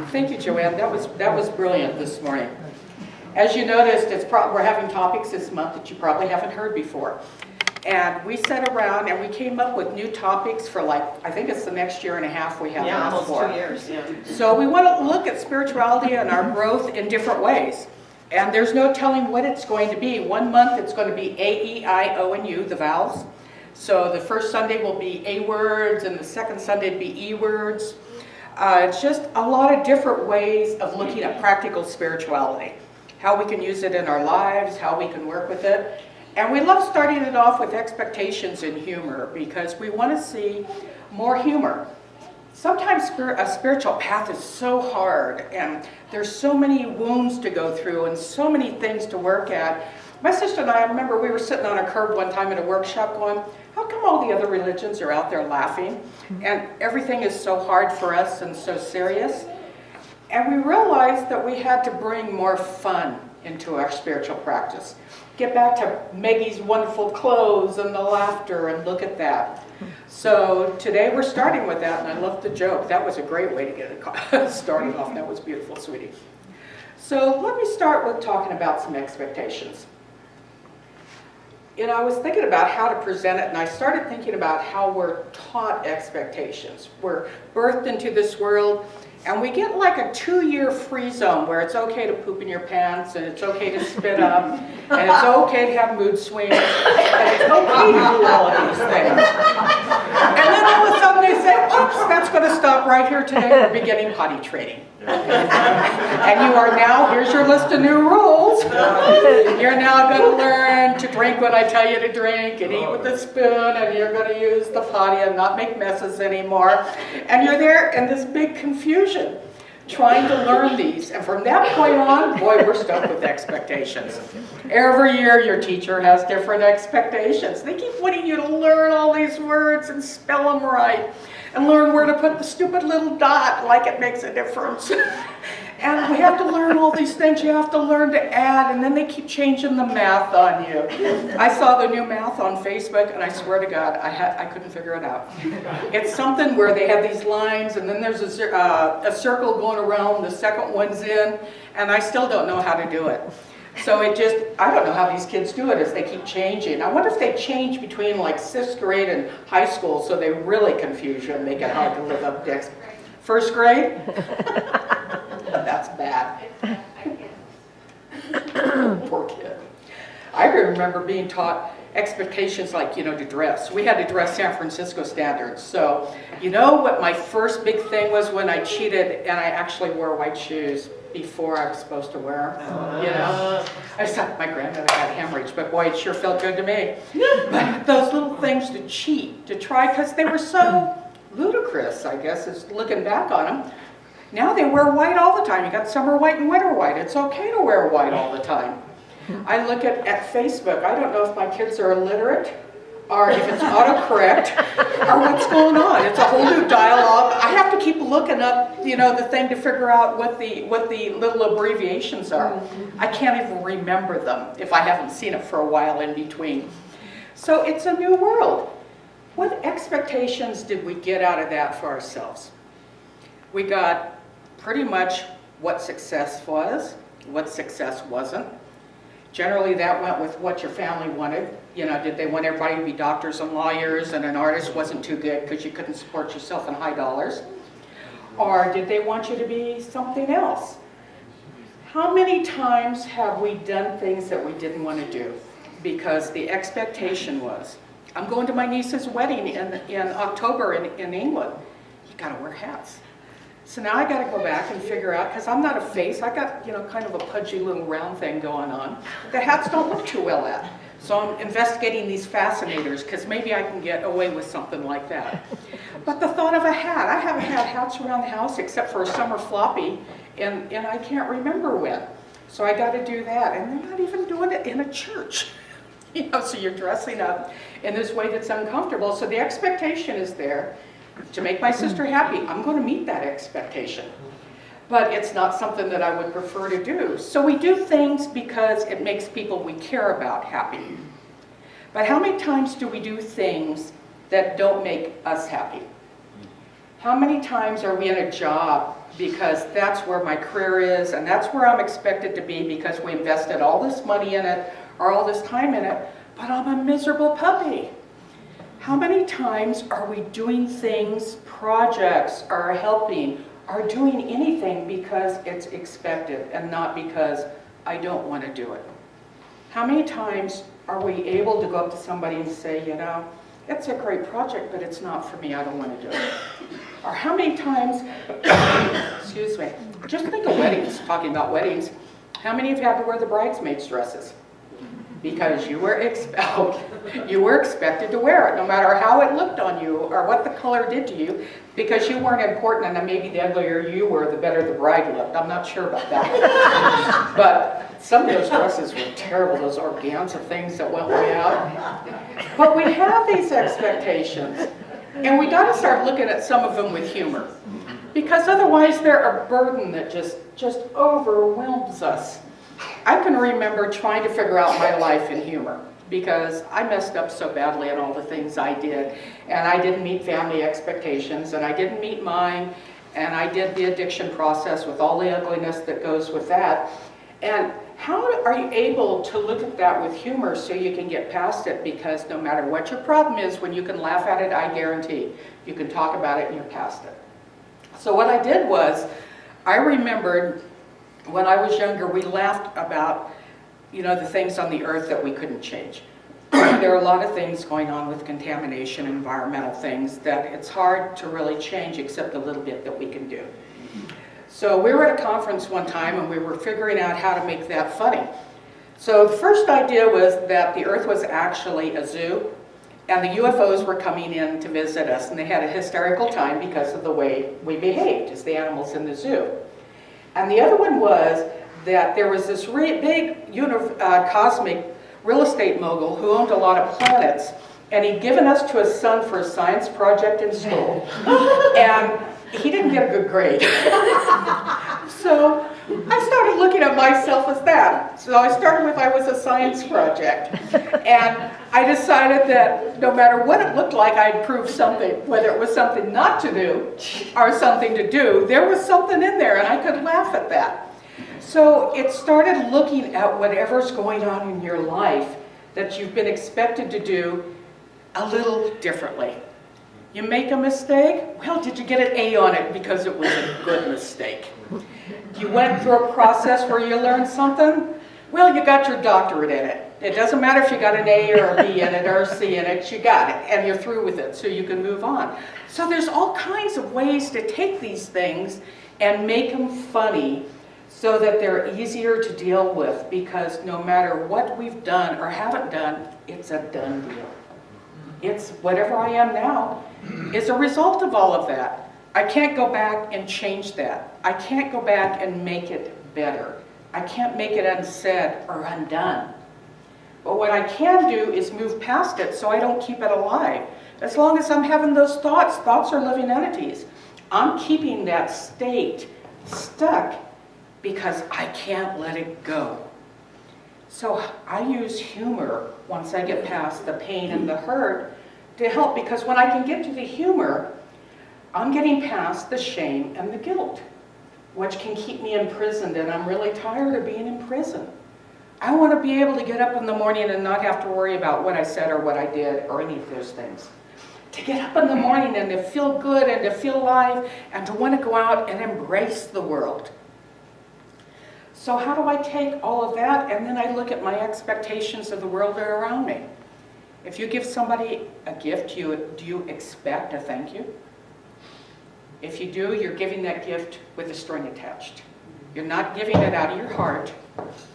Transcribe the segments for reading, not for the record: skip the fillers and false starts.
Thank you, Joanne. That was brilliant this morning. As you noticed, we're having topics this month that you probably haven't heard before. And we sat around and we came up with new topics for I think it's the next year and a half we have almost for. 2 years. Yeah. So we want to look at spirituality and our growth in different ways. And there's no telling what it's going to be. 1 month it's going to be A, E, I, O, and U, the vowels. So the first Sunday will be A words and the second Sunday will be E words. It's just a lot of different ways of looking at practical spirituality. How we can use it in our lives, how we can work with it. And we love starting it off with expectations and humor because we want to see more humor. Sometimes a spiritual path is so hard and there's so many wounds to go through and so many things to work at. My sister and I remember we were sitting on a curb one time at a workshop going, how come all the other religions are out there laughing and everything is so hard for us and so serious? And we realized that we had to bring more fun into our spiritual practice. Get back to Maggie's wonderful clothes and the laughter and look at that. So today we're starting with that, and I love the joke. That was a great way to get it started off. That was beautiful, sweetie. So let me start with talking about some expectations. I was thinking about how to present it, and I started thinking about how we're taught expectations. We're birthed into this world, and we get like a 2-year free zone where it's okay to poop in your pants, and it's okay to spit up, and it's okay to have mood swings, and it's okay to do all of these things. And then all of a sudden they say, oops, that's going to stop right here today. We're beginning potty training. And you are now, here's your list of new rules. You're now going to learn to drink when I tell you to drink and eat with a spoon, and you're going to use the potty and not make messes anymore. And you're there in this big confusion trying to learn these. And from that point on, boy, we're stuck with expectations. Every year your teacher has different expectations. They keep wanting you to learn all these words and spell them right. And learn where to put the stupid little dot like it makes a difference. And we have to learn all these things. You have to learn to add, and then they keep changing the math on you. I saw the new math on Facebook, and I swear to God, I couldn't figure it out. It's something where they have these lines, and then there's a circle going around, the second one's in, and I still don't know how to do it. So I don't know how these kids do it as they keep changing. I wonder if they change between like 6th grade and high school so they really confuse you and make it hard to live up to first grade? That's bad. Poor kid. I remember being taught expectations like, to dress. We had to dress San Francisco standards. So, what my first big thing was when I cheated and I actually wore white shoes before I was supposed to wear them. I thought my granddaughter had hemorrhage, but boy, it sure felt good to me. But those little things to cheat, to try, because they were so ludicrous, I guess, is looking back on them. Now they wear white all the time. You got summer white and winter white. It's okay to wear white all the time. I look at Facebook. I don't know if my kids are illiterate or if it's autocorrect or what's going on. It's a whole new dialogue. I have to keep looking up, the thing to figure out what the little abbreviations are. I can't even remember them if I haven't seen it for a while in between. So it's a new world. What expectations did we get out of that for ourselves? We got pretty much what success was, what success wasn't. Generally, that went with what your family wanted. Did they want everybody to be doctors and lawyers, and an artist wasn't too good because you couldn't support yourself in high dollars? Or did they want you to be something else? How many times have we done things that we didn't want to do because the expectation was, I'm going to my niece's wedding in October in England. You got to wear hats. So now I got to go back and figure out, because I'm not a face, I got, kind of a pudgy little round thing going on. The hats don't look too well at. So I'm investigating these fascinators, because maybe I can get away with something like that. But the thought of a hat, I haven't had hats around the house except for a summer floppy, and I can't remember when. So I got to do that, and they're not even doing it in a church. So you're dressing up in this way that's uncomfortable. So the expectation is there. To make my sister happy, I'm going to meet that expectation. But it's not something that I would prefer to do. So we do things because it makes people we care about happy. But how many times do we do things that don't make us happy? How many times are we in a job because that's where my career is and that's where I'm expected to be because we invested all this money in it or all this time in it, but I'm a miserable puppy. How many times are we doing things, projects, or helping, or doing anything because it's expected and not because I don't want to do it? How many times are we able to go up to somebody and say, you know, it's a great project, but it's not for me, I don't want to do it? Or how many times, excuse me, just think of weddings, talking about weddings, how many of you had to wear the bridesmaids' dresses? Because you were expected to wear it, no matter how it looked on you or what the color did to you, because you weren't important, and maybe the uglier you were, the better the bride looked. I'm not sure about that. But some of those dresses were terrible, those organza things that went way out. But we have these expectations, and we got to start looking at some of them with humor, because otherwise they're a burden that just overwhelms us. I can remember trying to figure out my life in humor because I messed up so badly in all the things I did, and I didn't meet family expectations, and I didn't meet mine, and I did the addiction process with all the ugliness that goes with that. And how are you able to look at that with humor so you can get past it? Because no matter what your problem is, when you can laugh at it, I guarantee you can talk about it and you're past it. So what I did was, I remembered when I was younger, we laughed about, you know, the things on the earth that we couldn't change. There are a lot of things going on with contamination, environmental things, that it's hard to really change except a little bit that we can do. So we were at a conference one time and we were figuring out how to make that funny. So the first idea was that the earth was actually a zoo and the UFOs were coming in to visit us, and they had a hysterical time because of the way we behaved as the animals in the zoo. And the other one was that there was this big cosmic real estate mogul who owned a lot of planets, and he'd given us to his son for a science project in school, and he didn't get a good grade. So I started looking at myself as that. So I started with I was a science project, and I decided that no matter what it looked like, I'd prove something, whether it was something not to do or something to do. There was something in there, and I could laugh at that. So it started looking at whatever's going on in your life that you've been expected to do a little differently. You make a mistake? Well, did you get an A on it because it was a good mistake? You went through a process where you learned something? Well, you got your doctorate in it. It doesn't matter if you got an A or a B in it or a C in it, you got it, and you're through with it, so you can move on. So there's all kinds of ways to take these things and make them funny so that they're easier to deal with, because no matter what we've done or haven't done, it's a done deal. It's whatever I am now is a result of all of that. I can't go back and change that. I can't go back and make it better. I can't make it unsaid or undone. But what I can do is move past it so I don't keep it alive. As long as I'm having those thoughts, thoughts are living entities. I'm keeping that state stuck because I can't let it go. So I use humor once I get past the pain and the hurt to help, because when I can get to the humor, I'm getting past the shame and the guilt, which can keep me imprisoned, and I'm really tired of being in prison. I want to be able to get up in the morning and not have to worry about what I said or what I did or any of those things. To get up in the morning and to feel good and to feel alive and to want to go out and embrace the world. So how do I take all of that and then I look at my expectations of the world that are around me? If you give somebody a gift, do you expect a thank you? If you do, you're giving that gift with a string attached. You're not giving it out of your heart.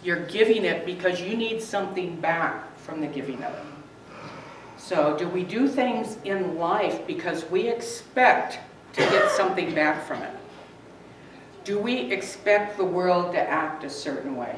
You're giving it because you need something back from the giving of it. So do we do things in life because we expect to get something back from it? Do we expect the world to act a certain way?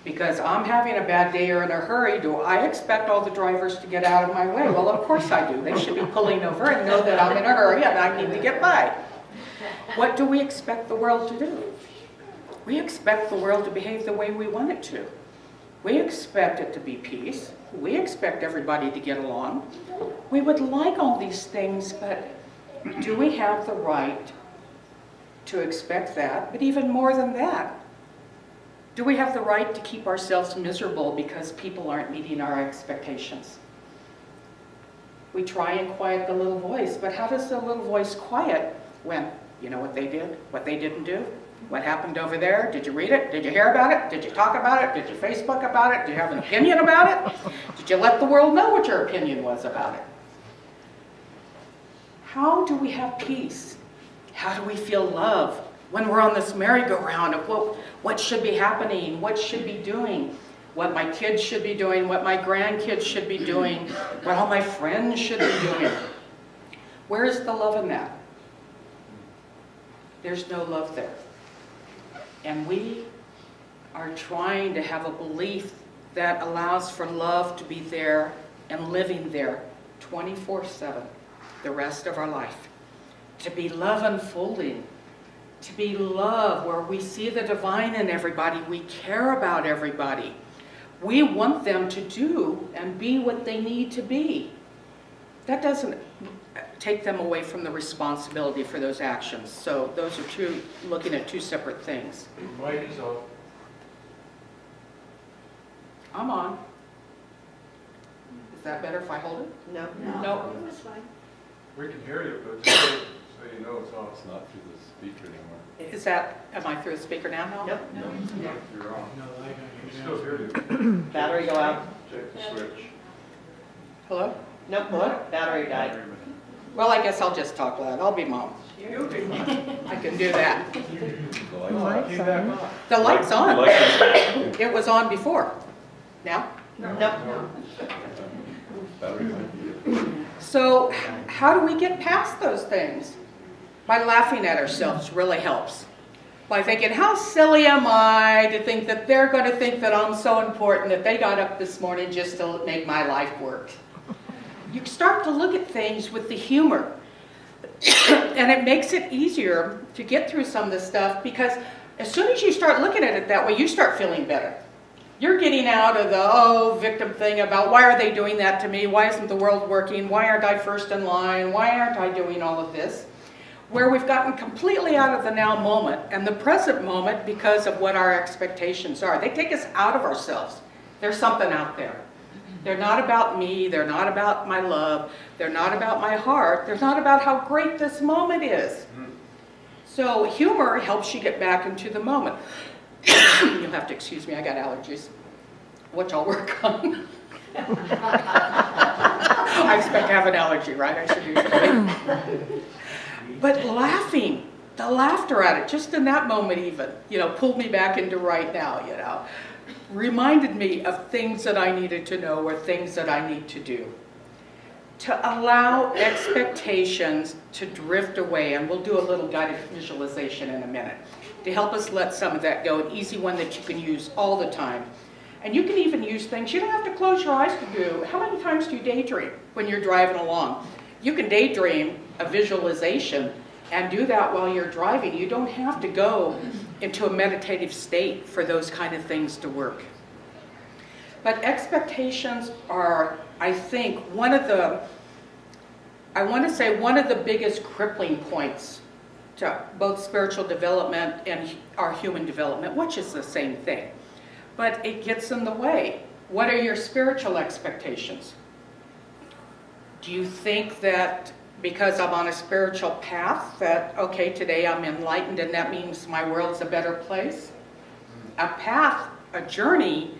Because I'm having a bad day or in a hurry, do I expect all the drivers to get out of my way? Well, of course I do. They should be pulling over and know that I'm in a hurry and I need to get by. What do we expect the world to do? We expect the world to behave the way we want it to. We expect it to be peace. We expect everybody to get along. We would like all these things, but do we have the right to expect that, but even more than that, do we have the right to keep ourselves miserable because people aren't meeting our expectations? We try and quiet the little voice, but how does the little voice quiet when, you know what they did, what they didn't do, what happened over there, did you read it, did you hear about it, did you talk about it, did you Facebook about it, do you have an opinion about it, did you let the world know what your opinion was about it? How do we have peace? How do we feel love when we're on this merry-go-round of what should be happening, what should be doing, what my kids should be doing, what my grandkids should be doing, what all my friends should be doing? Where is the love in that? There's no love there. And we are trying to have a belief that allows for love to be there and living there 24/7, the rest of our life. To be love unfolding, to be love where we see the divine in everybody, we care about everybody. We want them to do and be what they need to be. That doesn't take them away from the responsibility for those actions. So those are looking at two separate things. Mic is off. I'm on. Is that better if I hold it? No. No. That's fine. We can hear you, but just so you know it's off. It's not through the speaker anymore. Am I through the speaker now? Nope. You're on. No, I We can still hear you. Battery go out. Check the switch. Hello? Nope, look, battery died. Well, I guess I'll just talk loud. I'll be mom. I can do that. The Came back on. The light's on. lights It was on before. Now? Nope. battery might be. So how do we get past those things? By laughing at ourselves really helps. By thinking, how silly am I to think that they're going to think that I'm so important that they got up this morning just to make my life work. You start to look at things with the humor. And it makes it easier to get through some of this stuff because as soon as you start looking at it that way, you start feeling better. You're getting out of the, victim thing about why are they doing that to me? Why isn't the world working? Why aren't I first in line? Why aren't I doing all of this? Where we've gotten completely out of the now moment and the present moment because of what our expectations are. They take us out of ourselves. There's something out there. They're not about me. They're not about my love. They're not about my heart. They're not about how great this moment is. So humor helps you get back into the moment. You'll have to excuse me, I got allergies, which I'll work on. I expect to have an allergy, right? I should usually. But laughing, the laughter at it, just in that moment even, pulled me back into right now, reminded me of things that I needed to know or things that I need to do. To allow expectations to drift away, and we'll do a little guided visualization in a minute, to help us let some of that go, an easy one that you can use all the time. And you can even use things, you don't have to close your eyes to do. How many times do you daydream when you're driving along? You can daydream a visualization and do that while you're driving. You don't have to go into a meditative state for those kind of things to work. But expectations are, I think, one of the biggest crippling points to both spiritual development and our human development, which is the same thing. But it gets in the way. What are your spiritual expectations? Do you think that because I'm on a spiritual path that, okay, today I'm enlightened and that means my world's a better place? A path, a journey,